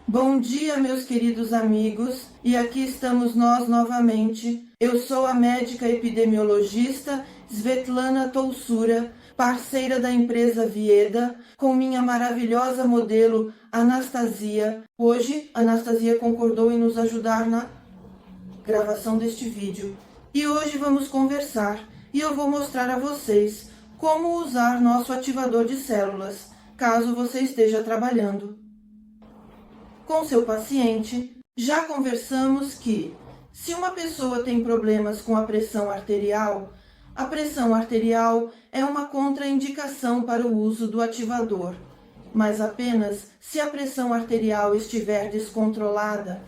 Bom dia, meus queridos amigos, e aqui estamos nós novamente. Eu sou a médica epidemiologista Svetlana Tolsura, parceira da empresa Vieda, com minha maravilhosa modelo Anastasia. Hoje, Anastasia concordou em nos ajudar na gravação deste vídeo. E hoje vamos conversar, e eu vou mostrar a vocês como usar nosso ativador de células, caso você esteja trabalhando com seu paciente. Já conversamos que, se uma pessoa tem problemas com a pressão arterial é uma contraindicação para o uso do ativador, mas apenas se a pressão arterial estiver descontrolada.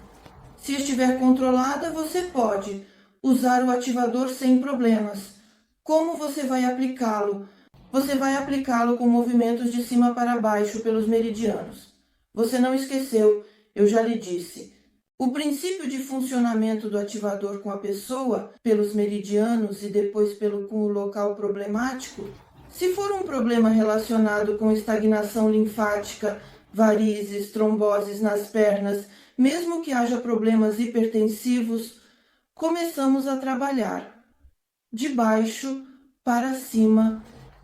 Se estiver controlada, você pode usar o ativador sem problemas. Como você vai aplicá-lo? Você vai aplicá-lo com movimentos de cima para baixo pelos meridianos. Você não esqueceu, eu já lhe disse. O princípio de funcionamento do ativador com a pessoa, pelos meridianos e depois com o local problemático. Se for um problema relacionado com estagnação linfática, varizes, tromboses nas pernas, mesmo que haja problemas hipertensivos, começamos a trabalhar de baixo para cima.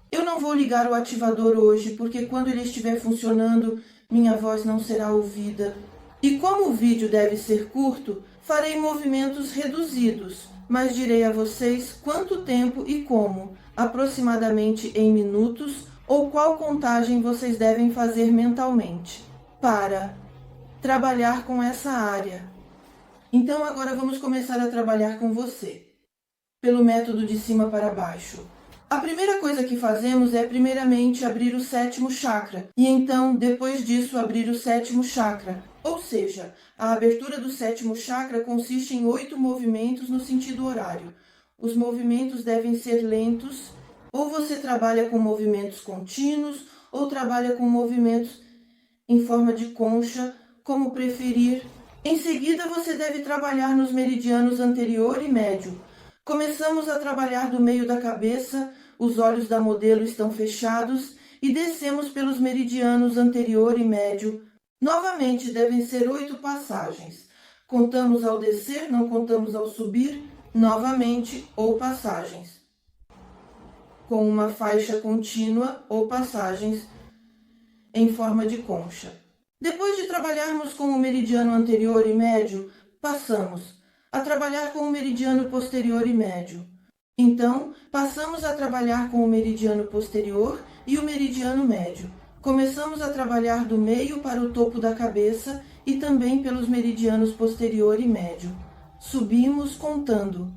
Eu não vou ligar o ativador hoje, porque quando ele estiver funcionando, minha voz não será ouvida. E como o vídeo deve ser curto, farei movimentos reduzidos, mas direi a vocês quanto tempo e como, aproximadamente em minutos, ou qual contagem vocês devem fazer mentalmente, para trabalhar com essa área. Então agora vamos começar a trabalhar com você, pelo método de cima para baixo. A primeira coisa que fazemos é primeiramente abrir o sétimo chakra, e então depois disso abrir o sétimo chakra. Ou seja, a abertura do sétimo chakra consiste em 8 movimentos no sentido horário. Os movimentos devem ser lentos, ou você trabalha com movimentos contínuos, ou trabalha com movimentos em forma de concha, como preferir. Em seguida, você deve trabalhar nos meridianos anterior e médio. Começamos a trabalhar do meio da cabeça, os olhos da modelo estão fechados e descemos pelos meridianos anterior e médio. Novamente, devem ser 8 passagens. Contamos ao descer, não contamos ao subir, novamente, ou passagens com uma faixa contínua ou passagens em forma de concha. Depois de trabalharmos com o meridiano anterior e médio, passamos a trabalhar com o meridiano posterior e médio. Então, passamos a trabalhar com o meridiano posterior e o meridiano médio. Começamos a trabalhar do meio para o topo da cabeça e também pelos meridianos posterior e médio. Subimos contando.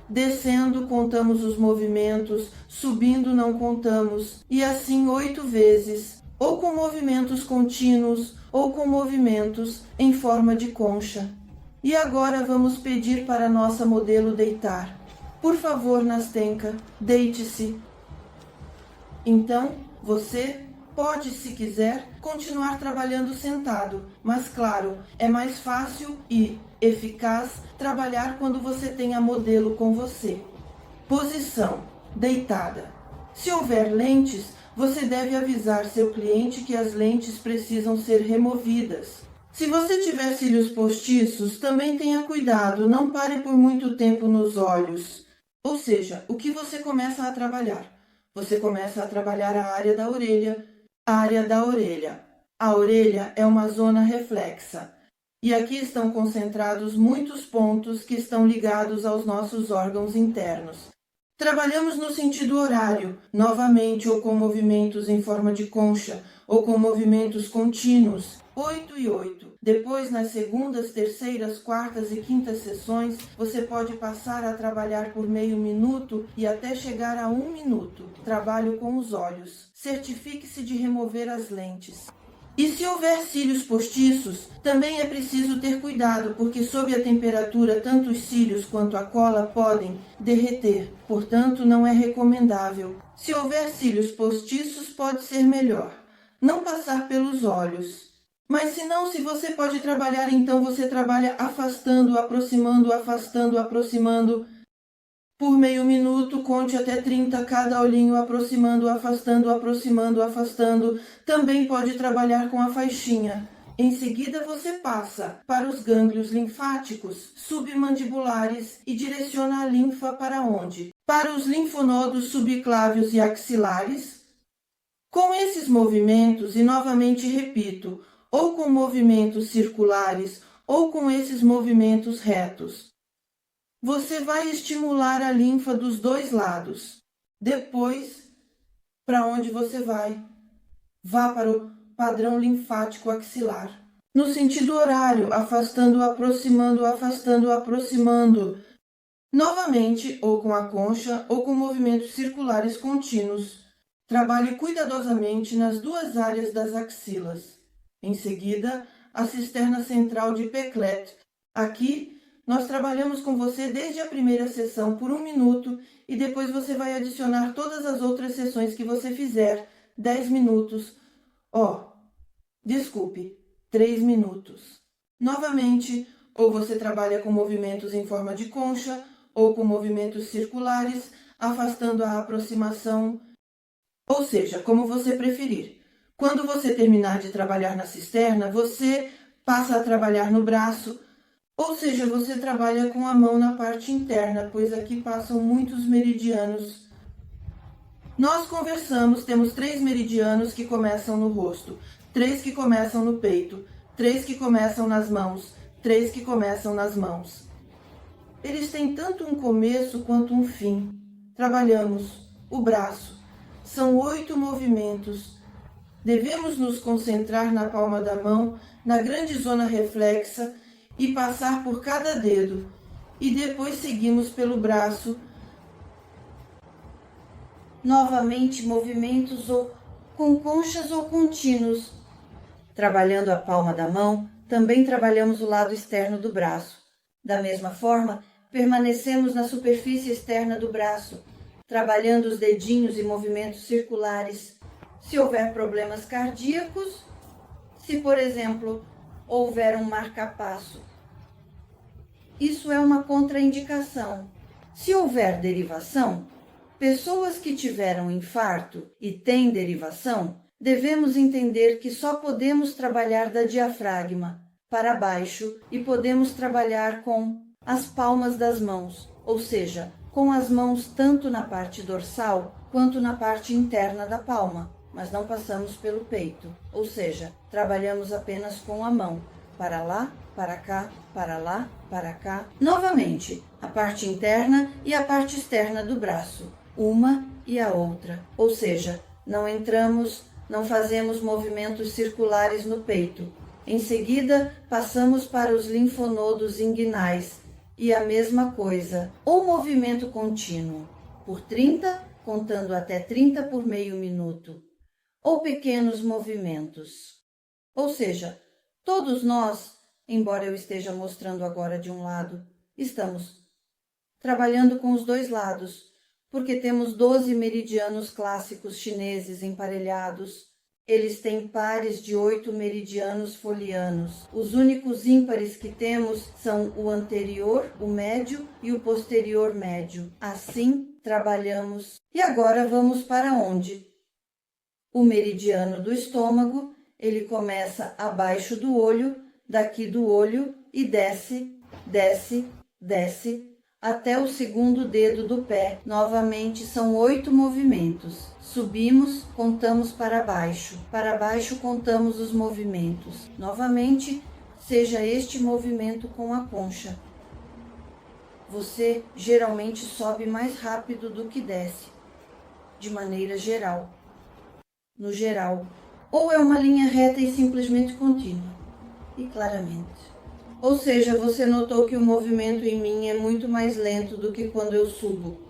Descendo, contamos os movimentos, subindo, não contamos, e assim 8 vezes, ou com movimentos contínuos, ou com movimentos em forma de concha. E agora vamos pedir para nossa modelo deitar. Por favor, Nastenka, deite-se. Então, você pode, se quiser, continuar trabalhando sentado, mas claro, é mais fácil e eficaz trabalhar quando você tem a modelo com você. Posição: deitada. Se houver lentes, você deve avisar seu cliente que as lentes precisam ser removidas. Se você tiver cílios postiços, também tenha cuidado, não pare por muito tempo nos olhos. Ou seja, o que você começa a trabalhar? Você começa a trabalhar a área da orelha. A orelha é uma zona reflexa. E aqui estão concentrados muitos pontos que estão ligados aos nossos órgãos internos. Trabalhamos no sentido horário, novamente ou com movimentos em forma de concha, ou com movimentos contínuos, 8 e 8. Depois, nas segundas, terceiras, quartas e quintas sessões, você pode passar a trabalhar por meio minuto e até chegar a 1 minuto. Trabalho com os olhos. Certifique-se de remover as lentes. E se houver cílios postiços, também é preciso ter cuidado, porque sob a temperatura tanto os cílios quanto a cola podem derreter, portanto não é recomendável. Se houver cílios postiços, pode ser melhor não passar pelos olhos. Mas se não, se você pode trabalhar, então você trabalha afastando, aproximando, afastando, aproximando. Por meio minuto, conte até 30 cada olhinho, aproximando, afastando, aproximando, afastando. Também pode trabalhar com a faixinha. Em seguida, você passa para os gânglios linfáticos submandibulares e direciona a linfa para onde? Para os linfonodos subclávios e axilares. Com esses movimentos, e novamente repito, ou com movimentos circulares ou com esses movimentos retos, você vai estimular a linfa dos dois lados. Depois, para onde você vai? Vá para o padrão linfático axilar. No sentido horário, afastando, aproximando, afastando, aproximando. Novamente, ou com a concha, ou com movimentos circulares contínuos. Trabalhe cuidadosamente nas duas áreas das axilas. Em seguida, a cisterna central de Peclet. Aqui, nós trabalhamos com você desde a primeira sessão por 1 minuto e depois você vai adicionar todas as outras sessões que você fizer, 10 minutos. Desculpe, 3 minutos. Novamente, ou você trabalha com movimentos em forma de concha, ou com movimentos circulares, afastando a aproximação, ou seja, como você preferir. Quando você terminar de trabalhar na cisterna, você passa a trabalhar no braço, ou seja, você trabalha com a mão na parte interna, pois aqui passam muitos meridianos. Nós conversamos, temos 3 meridianos que começam no rosto, 3 que começam no peito, 3 que começam nas mãos, 3 que começam nas mãos. Eles têm tanto um começo quanto um fim. Trabalhamos o braço. São 8 movimentos. Devemos nos concentrar na palma da mão, na grande zona reflexa e passar por cada dedo. E depois seguimos pelo braço. Novamente movimentos ou com conchas ou contínuos. Trabalhando a palma da mão, também trabalhamos o lado externo do braço. Da mesma forma, permanecemos na superfície externa do braço, trabalhando os dedinhos e movimentos circulares. Se houver problemas cardíacos, se, por exemplo, houver um marca-passo, isso é uma contraindicação. Se houver derivação, pessoas que tiveram infarto e têm derivação, devemos entender que só podemos trabalhar da diafragma para baixo e podemos trabalhar com as palmas das mãos, ou seja, com as mãos tanto na parte dorsal quanto na parte interna da palma, mas não passamos pelo peito, ou seja, trabalhamos apenas com a mão, para lá, para cá, para lá, para cá. Novamente, a parte interna e a parte externa do braço, uma e a outra, ou seja, não fazemos movimentos circulares no peito. Em seguida, passamos para os linfonodos inguinais e a mesma coisa, ou movimento contínuo, por 30, contando até 30 por meio minuto, ou pequenos movimentos. Ou seja, todos nós, embora eu esteja mostrando agora de um lado, estamos trabalhando com os dois lados, porque temos 12 meridianos clássicos chineses emparelhados. Eles têm pares de 8 meridianos folianos. Os únicos ímpares que temos são o anterior, o médio e o posterior médio. Assim, trabalhamos. E agora vamos para onde? O meridiano do estômago, ele começa abaixo do olho, daqui do olho e desce, desce, desce, até o segundo dedo do pé. Novamente são 8 movimentos. Subimos, contamos para baixo. Para baixo, contamos os movimentos. Novamente, seja este movimento com a concha. Você geralmente sobe mais rápido do que desce, de maneira geral. No geral, ou é uma linha reta e simplesmente contínua, e claramente. Ou seja, você notou que o movimento em mim é muito mais lento do que quando eu subo.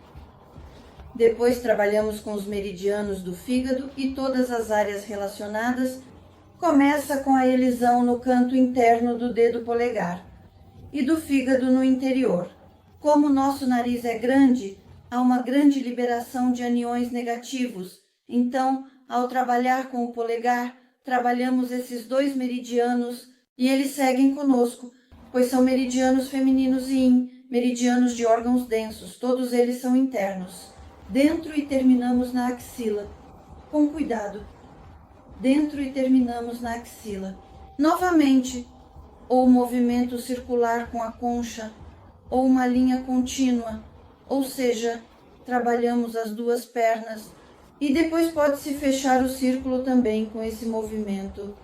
Depois trabalhamos com os meridianos do fígado e todas as áreas relacionadas. Começa com a elisão no canto interno do dedo polegar e do fígado no interior. Como o nosso nariz é grande, há uma grande liberação de aniões negativos. Então, ao trabalhar com o polegar, trabalhamos esses 2 meridianos e eles seguem conosco, pois são meridianos femininos e yin, meridianos de órgãos densos, todos eles são internos. Dentro e terminamos na axila. Com cuidado. Dentro e terminamos na axila. Novamente, ou movimento circular com a concha, ou uma linha contínua, ou seja, trabalhamos as duas pernas e depois pode-se fechar o círculo também com esse movimento,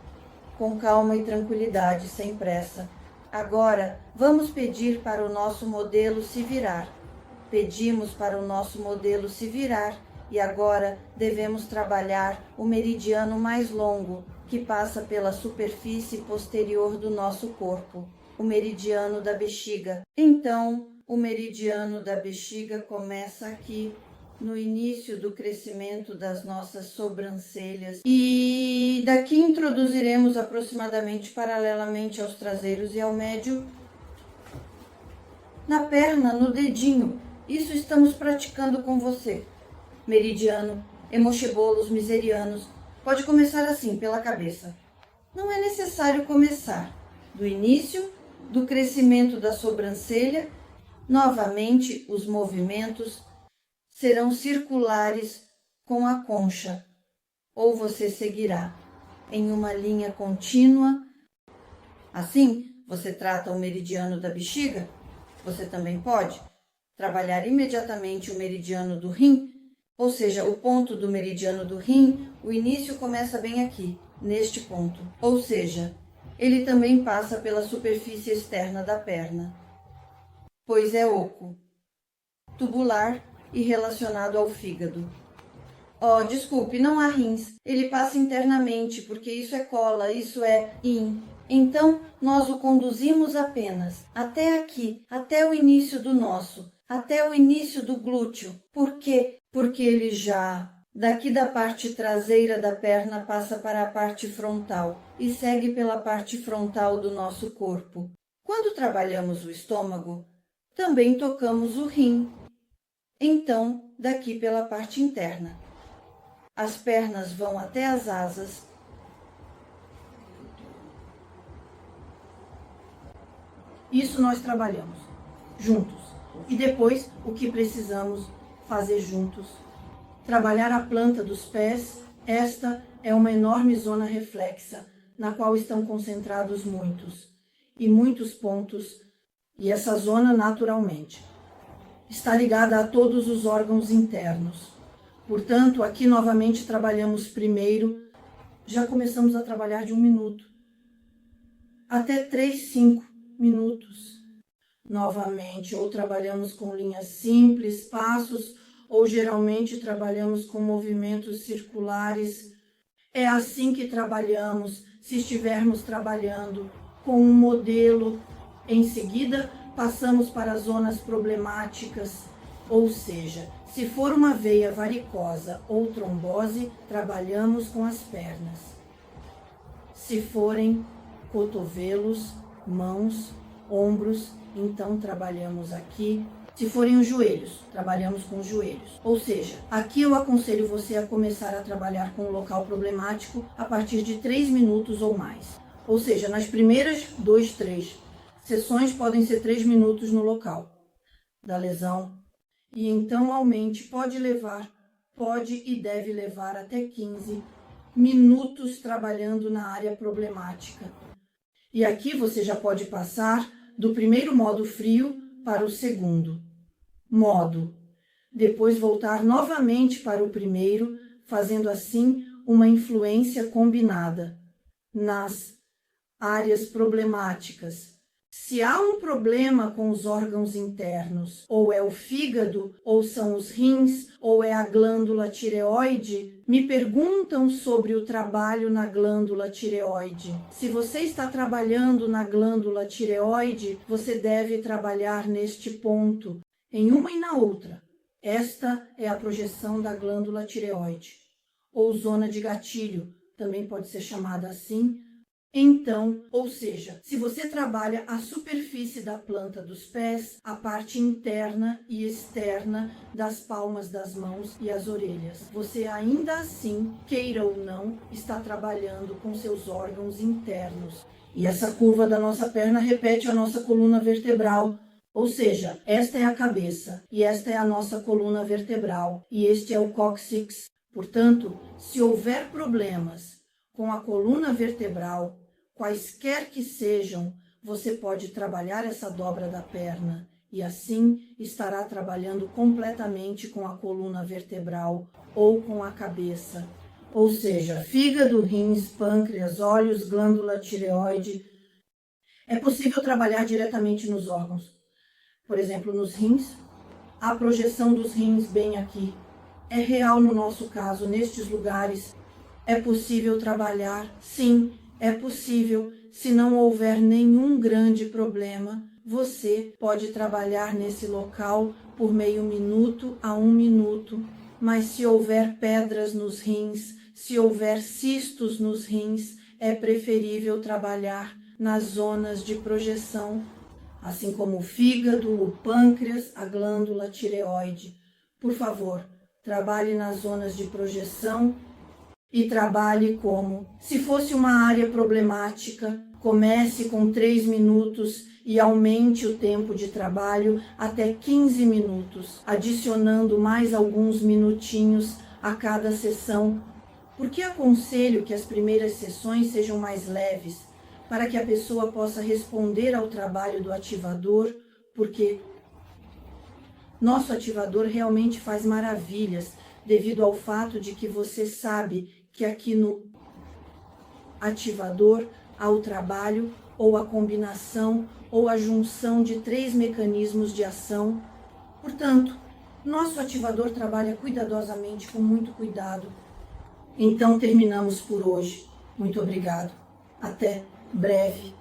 com calma e tranquilidade, sem pressa. Agora, vamos pedir para o nosso modelo se virar. Pedimos para o nosso modelo se virar e agora devemos trabalhar o meridiano mais longo, que passa pela superfície posterior do nosso corpo, o meridiano da bexiga. Então, o meridiano da bexiga começa aqui, no início do crescimento das nossas sobrancelhas, e daqui introduziremos aproximadamente paralelamente aos traseiros e ao médio, na perna, no dedinho. Isso estamos praticando com você. Meridiano, hemochebolos, miserianos. Pode começar assim, pela cabeça. Não é necessário começar do início, do crescimento da sobrancelha. Novamente, os movimentos serão circulares com a concha, ou você seguirá em uma linha contínua. Assim, você trata o meridiano da bexiga. Você também pode trabalhar imediatamente o meridiano do rim, ou seja, o ponto do meridiano do rim, o início começa bem aqui, neste ponto. Ou seja, ele também passa pela superfície externa da perna, pois é oco, tubular e relacionado ao fígado. Oh, desculpe, não há rins. Ele passa internamente, porque isso é cola, isso é in. Então, nós o conduzimos apenas até aqui, até o início do nosso, até o início do glúteo. Por quê? Porque ele já, daqui da parte traseira da perna, passa para a parte frontal e segue pela parte frontal do nosso corpo. Quando trabalhamos o estômago, também tocamos o rim. Então, daqui pela parte interna. As pernas vão até as asas. Isso nós trabalhamos juntos. E depois, o que precisamos fazer juntos? Trabalhar a planta dos pés. Esta é uma enorme zona reflexa, na qual estão concentrados muitos pontos. E essa zona, naturalmente, está ligada a todos os órgãos internos. Portanto, aqui novamente trabalhamos primeiro, já começamos a trabalhar de 1 minuto, até 3, 5 minutos. Novamente, ou trabalhamos com linhas simples, passos, ou geralmente trabalhamos com movimentos circulares. É assim que trabalhamos, se estivermos trabalhando com um modelo. Em seguida, passamos para as zonas problemáticas, ou seja, se for uma veia varicosa ou trombose, trabalhamos com as pernas. Se forem cotovelos, mãos, ombros, então trabalhamos aqui. Se forem os joelhos, trabalhamos com os joelhos. Ou seja, aqui eu aconselho você a começar a trabalhar com o local problemático a partir de 3 minutos ou mais. Ou seja, nas primeiras 2, 3 sessões podem ser 3 minutos no local da lesão. E então aumente, pode e deve levar até 15 minutos trabalhando na área problemática. E aqui você já pode passar do primeiro modo frio para o segundo modo. Depois voltar novamente para o primeiro, fazendo assim uma influência combinada nas áreas problemáticas. Se há um problema com os órgãos internos, ou é o fígado, ou são os rins, ou é a glândula tireoide, me perguntam sobre o trabalho na glândula tireoide. Se você está trabalhando na glândula tireoide, você deve trabalhar neste ponto, em uma e na outra. Esta é a projeção da glândula tireoide, ou zona de gatilho, também pode ser chamada assim. Então, ou seja, se você trabalha a superfície da planta dos pés, a parte interna e externa das palmas das mãos e as orelhas, você ainda assim, queira ou não, está trabalhando com seus órgãos internos. E essa curva da nossa perna repete a nossa coluna vertebral. Ou seja, esta é a cabeça e esta é a nossa coluna vertebral e este é o cóccix. Portanto, se houver problemas com a coluna vertebral, quaisquer que sejam, você pode trabalhar essa dobra da perna e assim estará trabalhando completamente com a coluna vertebral ou com a cabeça. Ou seja, fígado, rins, pâncreas, olhos, glândula tireoide. É possível trabalhar diretamente nos órgãos. Por exemplo, nos rins, a projeção dos rins bem aqui. É real no nosso caso, nestes lugares. É possível trabalhar? Sim, é possível. Se não houver nenhum grande problema, você pode trabalhar nesse local por meio minuto a 1 minuto. Mas se houver pedras nos rins, se houver cistos nos rins, é preferível trabalhar nas zonas de projeção, assim como o fígado, o pâncreas, a glândula tireoide. Por favor, trabalhe nas zonas de projeção e trabalhe como se fosse uma área problemática. Comece com 3 minutos e aumente o tempo de trabalho até 15 minutos, adicionando mais alguns minutinhos a cada sessão. Porque aconselho que as primeiras sessões sejam mais leves, para que a pessoa possa responder ao trabalho do ativador, porque nosso ativador realmente faz maravilhas, devido ao fato de que você sabe que aqui no ativador há o trabalho, ou a combinação, ou a junção de 3 mecanismos de ação. Portanto, nosso ativador trabalha cuidadosamente, com muito cuidado. Então terminamos por hoje. Muito obrigado. Até breve.